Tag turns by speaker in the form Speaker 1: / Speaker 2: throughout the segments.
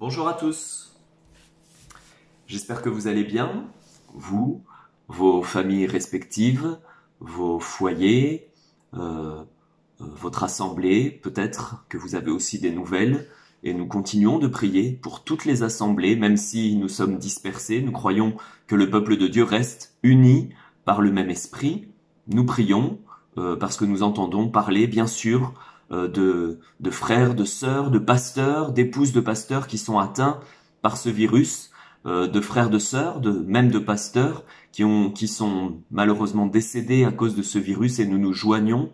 Speaker 1: Bonjour à tous, j'espère que vous allez bien, vous, vos familles respectives, vos foyers, votre assemblée, peut-être que vous avez aussi des nouvelles, et nous continuons de prier pour toutes les assemblées, même si nous sommes dispersés, nous croyons que le peuple de Dieu reste uni par le même esprit. Nous prions parce que nous entendons parler, bien sûr, de frères, de sœurs, de pasteurs, d'épouses de pasteurs qui sont atteints par ce virus, de frères, de sœurs, même de pasteurs qui sont malheureusement décédés à cause de ce virus, et nous nous joignons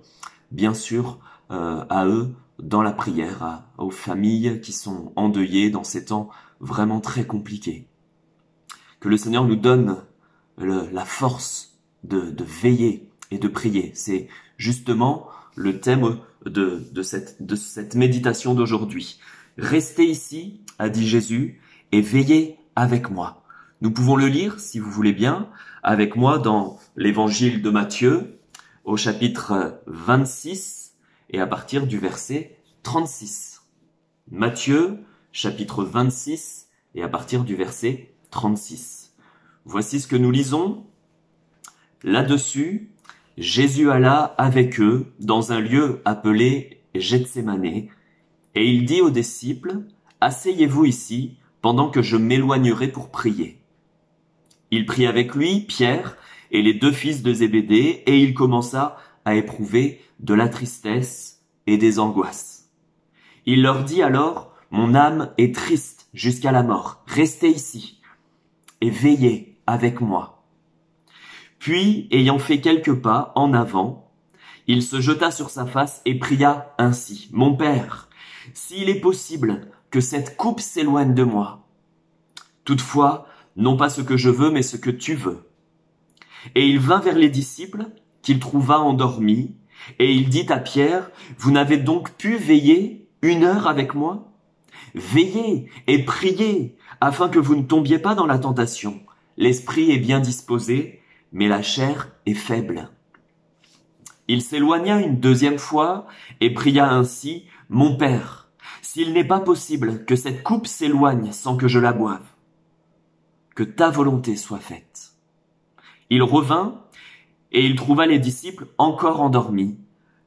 Speaker 1: bien sûr à eux dans la prière, aux familles qui sont endeuillées dans ces temps vraiment très compliqués. Que le Seigneur nous donne la force de veiller et de prier. C'est justement le thème de cette méditation d'aujourd'hui. Restez ici, a dit Jésus, et veillez avec moi. Nous pouvons le lire, si vous voulez bien, avec moi dans l'évangile de Matthieu, au chapitre 26 et à partir du verset 36. Matthieu, chapitre 26 et à partir du verset 36. Voici ce que nous lisons. Là-dessus, Jésus alla avec eux dans un lieu appelé Gethsémane, et il dit aux disciples, « Asseyez-vous ici, pendant que je m'éloignerai pour prier. » Il prit avec lui Pierre et les deux fils de Zébédée, et il commença à éprouver de la tristesse et des angoisses. Il leur dit alors, « Mon âme est triste jusqu'à la mort, restez ici et veillez avec moi. » Puis, ayant fait quelques pas en avant, il se jeta sur sa face et pria ainsi, « Mon Père, s'il est possible que cette coupe s'éloigne de moi. Toutefois, non pas ce que je veux, mais ce que tu veux. » Et il vint vers les disciples, qu'il trouva endormis, et il dit à Pierre, « Vous n'avez donc pu veiller 1 heure avec moi? Veillez et priez, afin que vous ne tombiez pas dans la tentation. L'esprit est bien disposé, mais la chair est faible. » Il s'éloigna une 2e fois et pria ainsi, « Mon Père, s'il n'est pas possible que cette coupe s'éloigne sans que je la boive, que ta volonté soit faite. » Il revint et il trouva les disciples encore endormis,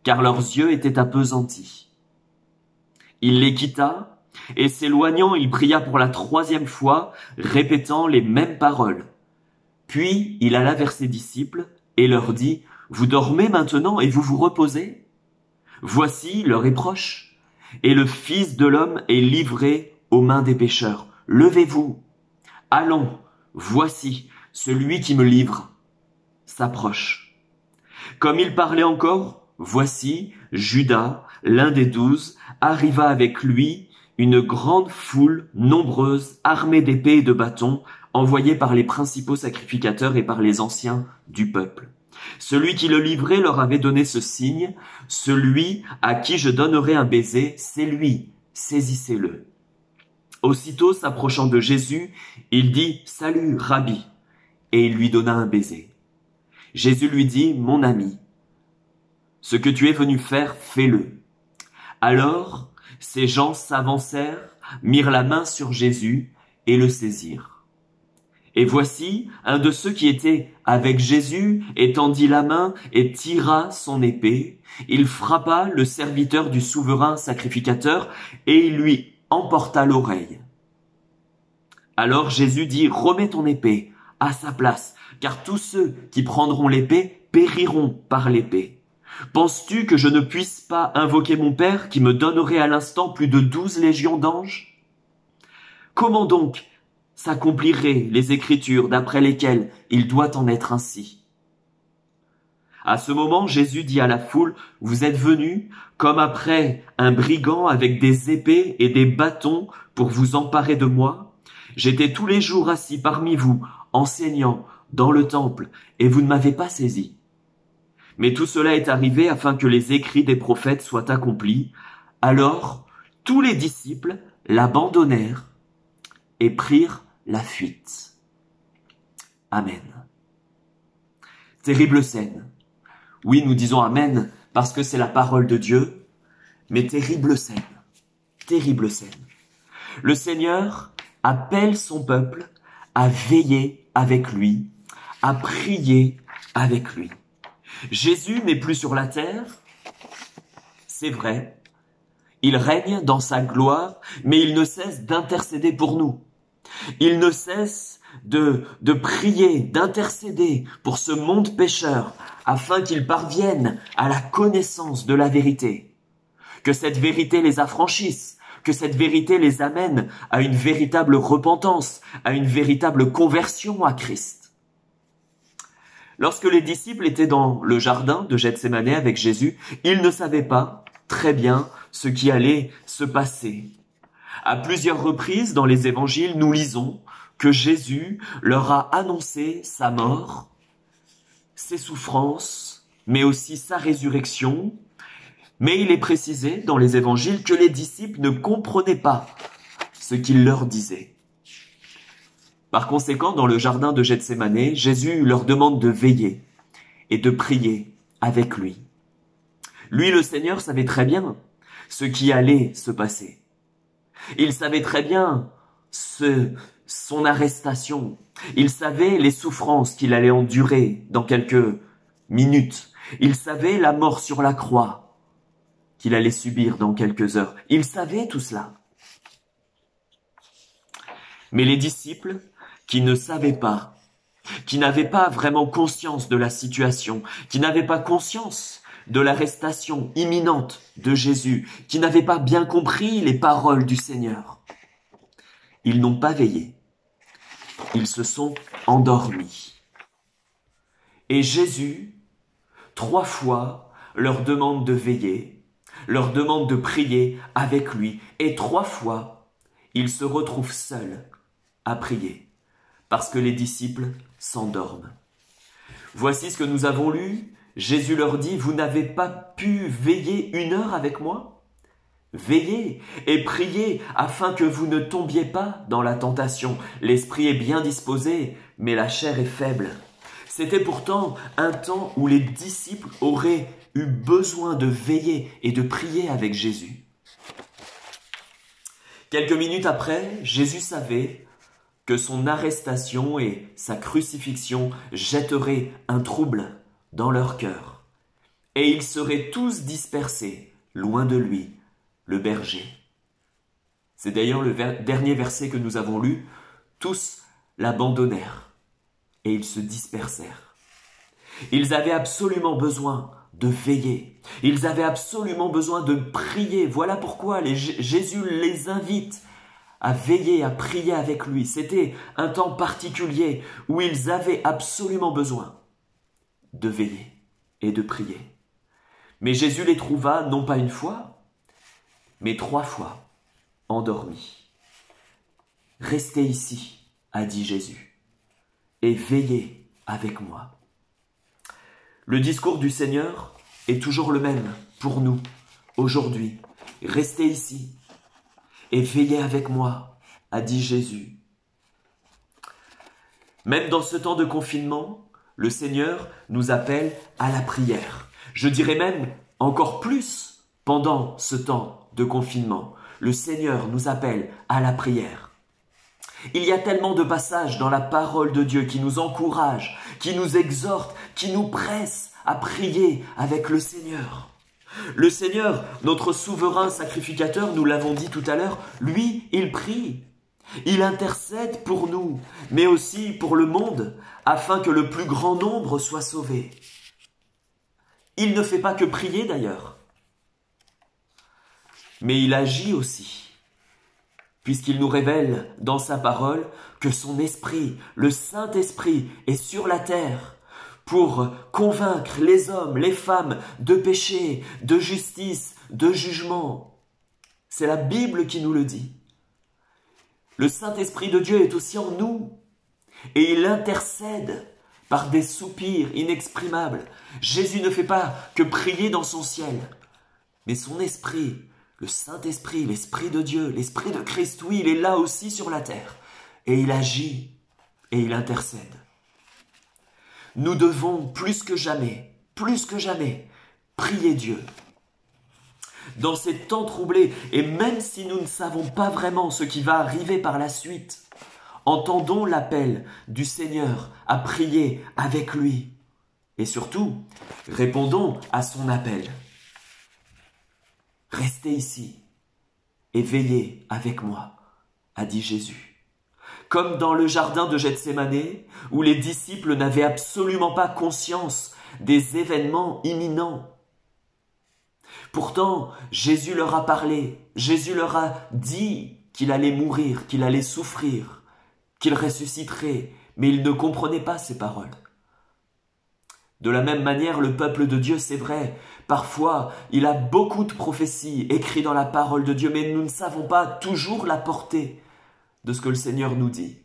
Speaker 1: car leurs yeux étaient appesantis. Il les quitta et s'éloignant, il pria pour la 3e fois, répétant les mêmes paroles. Puis il alla vers ses disciples et leur dit, « Vous dormez maintenant et vous vous reposez? Voici l'heure est proche, et le Fils de l'homme est livré aux mains des pécheurs. Levez-vous, allons, voici celui qui me livre s'approche. » Comme il parlait encore, voici Judas, l'un des 12, arriva avec lui, une grande foule nombreuse, armée d'épées et de bâtons, envoyés par les principaux sacrificateurs et par les anciens du peuple. Celui qui le livrait leur avait donné ce signe, « Celui à qui je donnerai un baiser, c'est lui, saisissez-le. » Aussitôt s'approchant de Jésus, il dit, « Salut, Rabbi !» et il lui donna un baiser. Jésus lui dit, « Mon ami, ce que tu es venu faire, fais-le. » Alors, ces gens s'avancèrent, mirent la main sur Jésus et le saisirent. Et voici, un de ceux qui étaient avec Jésus étendit la main et tira son épée. Il frappa le serviteur du souverain sacrificateur et il lui emporta l'oreille. Alors Jésus dit, « Remets ton épée à sa place, car tous ceux qui prendront l'épée périront par l'épée. Penses-tu que je ne puisse pas invoquer mon Père qui me donnerait à l'instant plus de 12 légions d'anges? Comment donc s'accompliraient les Écritures d'après lesquelles il doit en être ainsi? » À ce moment, Jésus dit à la foule, « Vous êtes venus comme après un brigand avec des épées et des bâtons pour vous emparer de moi? J'étais tous les jours assis parmi vous, enseignant dans le temple, et vous ne m'avez pas saisi. Mais tout cela est arrivé afin que les écrits des prophètes soient accomplis. Alors, tous les disciples l'abandonnèrent et prirent la fuite. » Amen. Terrible scène. Oui, nous disons Amen parce que c'est la parole de Dieu, mais terrible scène. Terrible scène. Le Seigneur appelle son peuple à veiller avec lui, à prier avec lui. Jésus n'est plus sur la terre, c'est vrai. Il règne dans sa gloire, mais il ne cesse d'intercéder pour nous. Il ne cesse de prier, d'intercéder pour ce monde pécheur, afin qu'ils parviennent à la connaissance de la vérité. Que cette vérité les affranchisse, que cette vérité les amène à une véritable repentance, à une véritable conversion à Christ. Lorsque les disciples étaient dans le jardin de Gethsémanée avec Jésus, ils ne savaient pas très bien ce qui allait se passer. À plusieurs reprises dans les évangiles, nous lisons que Jésus leur a annoncé sa mort, ses souffrances, mais aussi sa résurrection. Mais il est précisé dans les évangiles que les disciples ne comprenaient pas ce qu'il leur disait. Par conséquent, dans le jardin de Gethsémanée, Jésus leur demande de veiller et de prier avec lui. Lui, le Seigneur, savait très bien ce qui allait se passer. Il savait très bien son arrestation. Il savait les souffrances qu'il allait endurer dans quelques minutes. Il savait la mort sur la croix qu'il allait subir dans quelques heures. Il savait tout cela. Mais les disciples qui ne savaient pas, qui n'avaient pas vraiment conscience de la situation, qui n'avaient pas conscience de l'arrestation imminente de Jésus, qui n'avaient pas bien compris les paroles du Seigneur, ils n'ont pas veillé. Ils se sont endormis. Et Jésus, 3 fois, leur demande de veiller, leur demande de prier avec lui. Et 3 fois, ils se retrouvent seuls à prier, parce que les disciples s'endorment. Voici ce que nous avons lu. Jésus leur dit, « Vous n'avez pas pu veiller 1 heure avec moi ? Veillez et priez afin que vous ne tombiez pas dans la tentation. L'esprit est bien disposé, mais la chair est faible. » C'était pourtant un temps où les disciples auraient eu besoin de veiller et de prier avec Jésus. Quelques minutes après, Jésus savait que son arrestation et sa crucifixion jetteraient un trouble dans leur cœur. Et ils seraient tous dispersés, loin de lui, le berger. C'est d'ailleurs le dernier verset que nous avons lu. Tous l'abandonnèrent et ils se dispersèrent. Ils avaient absolument besoin de veiller. Ils avaient absolument besoin de prier. Voilà pourquoi Jésus les invite à veiller, à prier avec lui. C'était un temps particulier où ils avaient absolument besoin de veiller et de prier. Mais Jésus les trouva non pas 1 fois, mais 3 fois endormis. « Restez ici, a dit Jésus, et veillez avec moi. » Le discours du Seigneur est toujours le même pour nous aujourd'hui. « Restez ici et veillez avec moi, a dit Jésus. » Même dans ce temps de confinement, le Seigneur nous appelle à la prière. Je dirais même encore plus pendant ce temps de confinement. Le Seigneur nous appelle à la prière. Il y a tellement de passages dans la parole de Dieu qui nous encouragent, qui nous exhortent, qui nous pressent à prier avec le Seigneur. Le Seigneur, notre souverain sacrificateur, nous l'avons dit tout à l'heure, lui, il prie. Il intercède pour nous, mais aussi pour le monde, afin que le plus grand nombre soit sauvé. Il ne fait pas que prier d'ailleurs, mais il agit aussi, puisqu'il nous révèle dans sa parole que son esprit, le Saint-Esprit, est sur la terre pour convaincre les hommes, les femmes de péché, de justice, de jugement. C'est la Bible qui nous le dit. Le Saint-Esprit de Dieu est aussi en nous et il intercède par des soupirs inexprimables. Jésus ne fait pas que prier dans son ciel, mais son esprit, le Saint-Esprit, l'Esprit de Dieu, l'Esprit de Christ, oui, il est là aussi sur la terre et il agit et il intercède. Nous devons plus que jamais, prier Dieu. dans ces temps troublés, et même si nous ne savons pas vraiment ce qui va arriver par la suite, entendons l'appel du Seigneur à prier avec lui. Et surtout, répondons à son appel. Restez ici et veillez avec moi, a dit Jésus. Comme dans le jardin de Gethsémane, où les disciples n'avaient absolument pas conscience des événements imminents. Pourtant, Jésus leur a parlé, Jésus leur a dit qu'il allait mourir, qu'il allait souffrir, qu'il ressusciterait, mais ils ne comprenaient pas ces paroles. De la même manière, le peuple de Dieu, c'est vrai, parfois il a beaucoup de prophéties écrites dans la parole de Dieu, mais nous ne savons pas toujours la portée de ce que le Seigneur nous dit.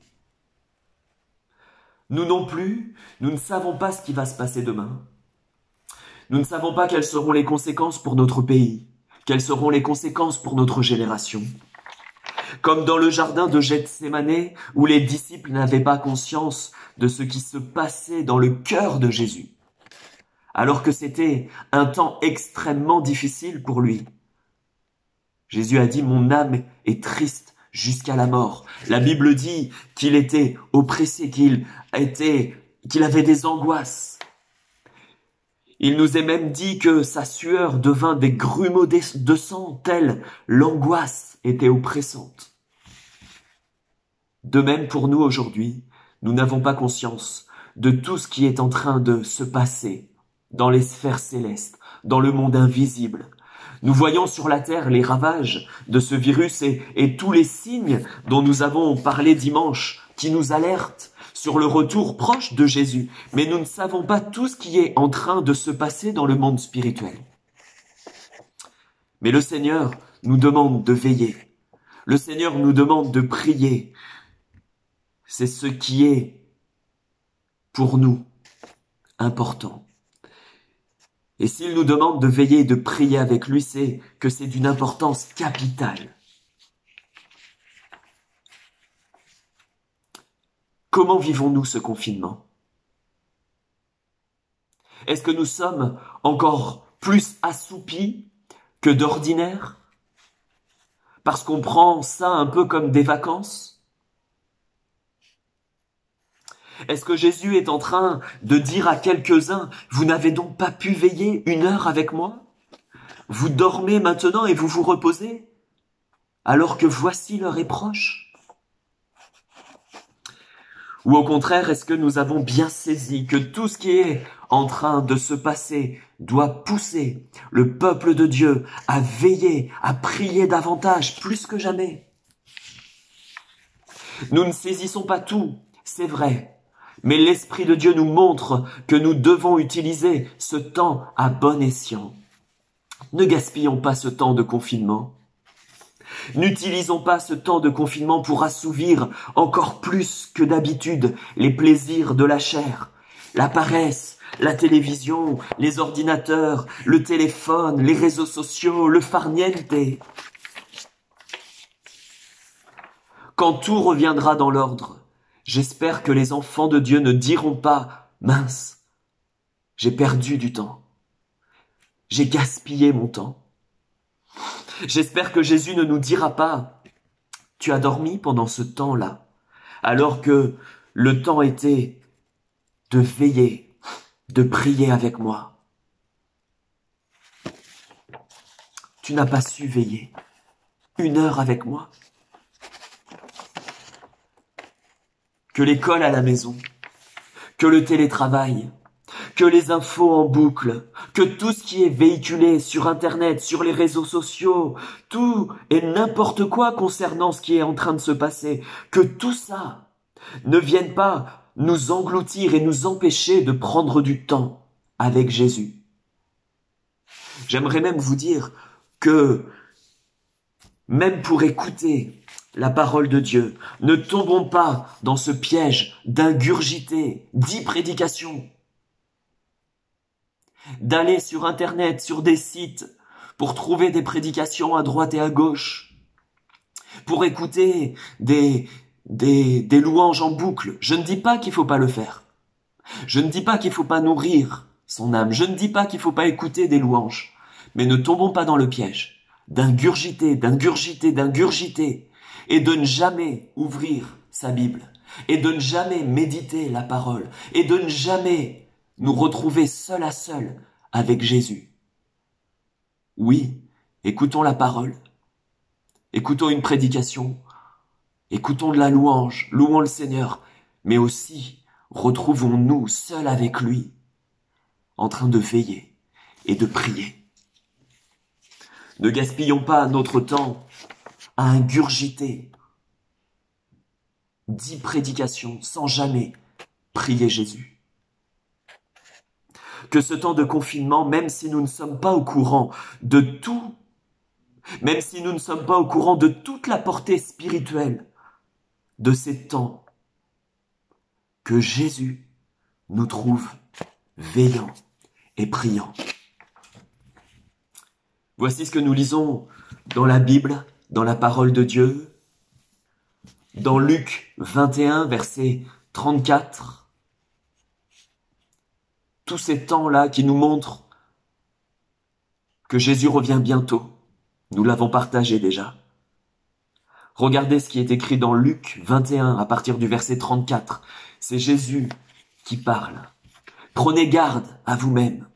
Speaker 1: Nous non plus, nous ne savons pas ce qui va se passer demain. Nous ne savons pas quelles seront les conséquences pour notre pays, quelles seront les conséquences pour notre génération. Comme dans le jardin de Gethsémane, où les disciples n'avaient pas conscience de ce qui se passait dans le cœur de Jésus, alors que c'était un temps extrêmement difficile pour lui. Jésus a dit « Mon âme est triste jusqu'à la mort ». La Bible dit qu'il était oppressé, qu'il avait des angoisses. Il nous est même dit que sa sueur devint des grumeaux de sang, telle l'angoisse était oppressante. De même pour nous aujourd'hui, nous n'avons pas conscience de tout ce qui est en train de se passer dans les sphères célestes, dans le monde invisible. Nous voyons sur la terre les ravages de ce virus et tous les signes dont nous avons parlé dimanche qui nous alertent sur le retour proche de Jésus. Mais nous ne savons pas tout ce qui est en train de se passer dans le monde spirituel. Mais le Seigneur nous demande de veiller. Le Seigneur nous demande de prier. C'est ce qui est pour nous important. Et s'il nous demande de veiller et de prier avec lui, c'est que c'est d'une importance capitale. Comment vivons-nous ce confinement? Est-ce que nous sommes encore plus assoupis que d'ordinaire? Parce qu'on prend ça un peu comme des vacances? Est-ce que Jésus est en train de dire à quelques-uns, vous n'avez donc pas pu veiller 1 heure avec moi? Vous dormez maintenant et vous vous reposez, alors que voici l'heure est proche? Ou au contraire, est-ce que nous avons bien saisi que tout ce qui est en train de se passer doit pousser le peuple de Dieu à veiller, à prier davantage, plus que jamais? Nous ne saisissons pas tout, c'est vrai. Mais l'Esprit de Dieu nous montre que nous devons utiliser ce temps à bon escient. Ne gaspillons pas ce temps de confinement. N'utilisons pas ce temps de confinement pour assouvir encore plus que d'habitude les plaisirs de la chair, la paresse, la télévision, les ordinateurs, le téléphone, les réseaux sociaux, le farniente. Quand tout reviendra dans l'ordre, j'espère que les enfants de Dieu ne diront pas « Mince, j'ai perdu du temps. J'ai gaspillé mon temps. » J'espère que Jésus ne nous dira pas « Tu as dormi pendant ce temps-là, alors que le temps était de veiller, de prier avec moi. Tu n'as pas su veiller 1 heure avec moi. » Que l'école à la maison, que le télétravail, que les infos en boucle, que tout ce qui est véhiculé sur Internet, sur les réseaux sociaux, tout et n'importe quoi concernant ce qui est en train de se passer, que tout ça ne vienne pas nous engloutir et nous empêcher de prendre du temps avec Jésus. J'aimerais même vous dire que même pour écouter la parole de Dieu, ne tombons pas dans ce piège d'ingurgiter 10 prédications, d'aller sur Internet, sur des sites, pour trouver des prédications à droite et à gauche, pour écouter des louanges en boucle. Je ne dis pas qu'il faut pas le faire. Je ne dis pas qu'il faut pas nourrir son âme. Je ne dis pas qu'il faut pas écouter des louanges. Mais ne tombons pas dans le piège. d'ingurgiter, d'ingurgiter, d'ingurgiter, et de ne jamais ouvrir sa Bible, et de ne jamais méditer la parole, et de ne jamais nous retrouver seul à seul avec Jésus. Oui, écoutons la parole, écoutons une prédication, écoutons de la louange, louons le Seigneur, mais aussi retrouvons-nous seuls avec lui, en train de veiller et de prier. Ne gaspillons pas notre temps à ingurgiter 10 prédications sans jamais prier Jésus. Que ce temps de confinement, même si nous ne sommes pas au courant de tout, même si nous ne sommes pas au courant de toute la portée spirituelle de ces temps, que Jésus nous trouve veillants et priants. Voici ce que nous lisons dans la Bible, dans la parole de Dieu, dans Luc 21, verset 34. Tous ces temps-là qui nous montrent que Jésus revient bientôt. Nous l'avons partagé déjà. Regardez ce qui est écrit dans Luc 21 à partir du verset 34. C'est Jésus qui parle. Prenez garde à vous-même,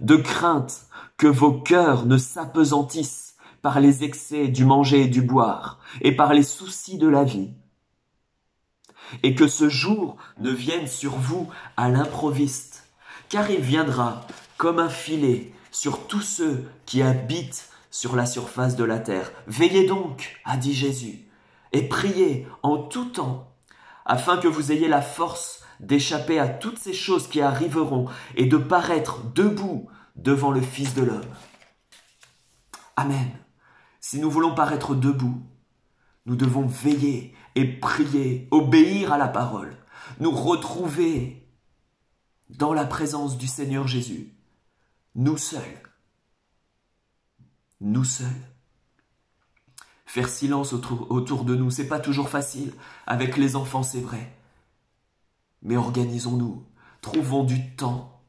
Speaker 1: de crainte que vos cœurs ne s'apesantissent par les excès du manger et du boire, et par les soucis de la vie, et que ce jour ne vienne sur vous à l'improviste, car il viendra comme un filet sur tous ceux qui habitent sur la surface de la terre. Veillez donc, a dit Jésus, et priez en tout temps, afin que vous ayez la force d'échapper à toutes ces choses qui arriveront et de paraître debout devant le Fils de l'homme. Amen. Si nous voulons paraître debout, nous devons veiller et prier, obéir à la parole, nous retrouver dans la présence du Seigneur Jésus, nous seuls. Nous seuls. Faire silence autour de nous, c'est pas toujours facile. Avec les enfants, c'est vrai. Mais organisons-nous, trouvons du temps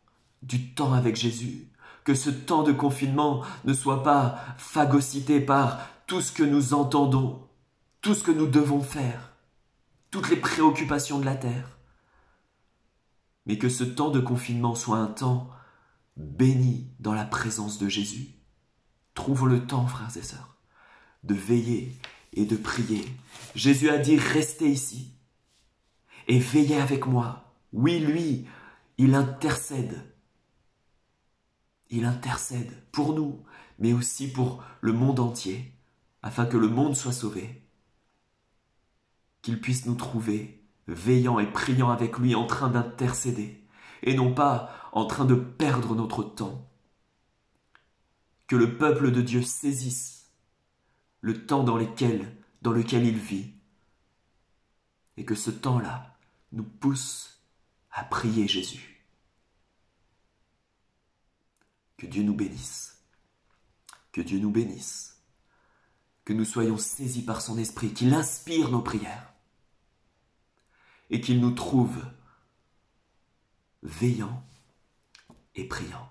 Speaker 1: avec Jésus. Que ce temps de confinement ne soit pas phagocyté par tout ce que nous entendons, tout ce que nous devons faire, toutes les préoccupations de la terre. Mais que ce temps de confinement soit un temps béni dans la présence de Jésus. Trouvons le temps, frères et sœurs, de veiller et de prier. Jésus a dit, restez ici et veillez avec moi. Oui, lui, il intercède. Il intercède pour nous, mais aussi pour le monde entier, afin que le monde soit sauvé. Qu'il puisse nous trouver veillant et priant avec lui, en train d'intercéder, et non pas en train de perdre notre temps. Que le peuple de Dieu saisisse le temps dans lequel il vit, et que ce temps-là nous pousse à prier Jésus. Que Dieu nous bénisse. Que Dieu nous bénisse. Que nous soyons saisis par son esprit, qu'il inspire nos prières et qu'il nous trouve veillants et priants.